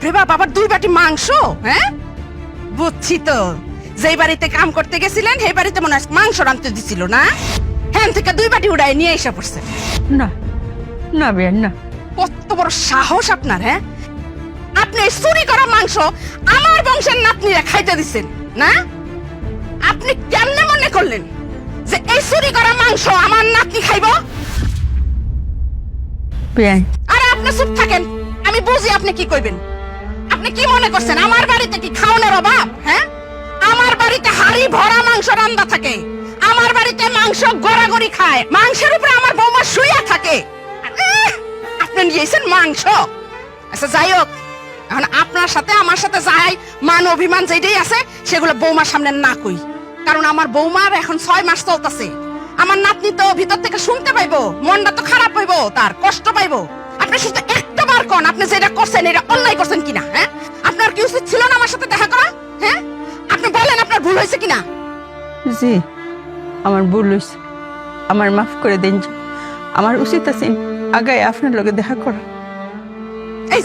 বাপরে বাপ, আবার 2 বাটি মাংস? হ্যাঁ, বুঝছি তো। যেই বাড়িতে কাম করতে গেছিলেন সেই বাড়িতে মনে হয় মাংস রাঁধতে দিছিল না? হ্যাঁ, থেকে 2 বাটি উড়াই নিয়ে এসে পড়ছে। না না বেয়ান না। কত বড় সাহস আপনার! হ্যাঁ, আপনি এই চুরি করা মাংস আমার বংশের নাতনিরা খাইতে দিচ্ছেন না? আপনি কেমনে মনে করলেন যে এই চুরি করা মাংস আমার নাতনি খাইব? বেয়ান, আরে আপনি চুপ থাকেন, আমি বুঝি আপনি কি কইবেন। আপনি কি মনে করছেন আমার বাড়িতে কি খাওয়ানোর অভাব? হ্যাঁ, আমার বাড়িতে হাড়ি ভরা মাংস রান্না থাকে, আমার বাড়িতে মাংস গড়াগড়ি খায়, মাংসের উপরে আমার বৌমা শুইয়া থাকে। আপনি নিয়েছেন মাংস? আচ্ছা যাই হোক, এখন আপনার সাথে আমার সাথে যাই মান অভিমান যেটাই আছে সেগুলো বৌমার সামনে না কই, কারণ আমার বৌমার এখন 6 মাস চলতেছে। আমার নাতনি তো ভিতর থেকে শুনতে পাইবো, মনটা তো খারাপ হইবো, তার কষ্ট পাইবো। আপনি শুধু একটা বার কোন, আপনি যেটা করছেন এটা অন্যায় করছেন কিনা? হ্যাঁ, আপনার কি উচিত ছিল না আমার সাথে দেখা করা? হ্যাঁ, আপনি বলেন আপনার ভুল হয়েছে কিনা? জি আমার ভুল হয়েছে, আমার মাফ করে দিন। আমার উচিত আছে আগে আপনার লগে দেখা করা।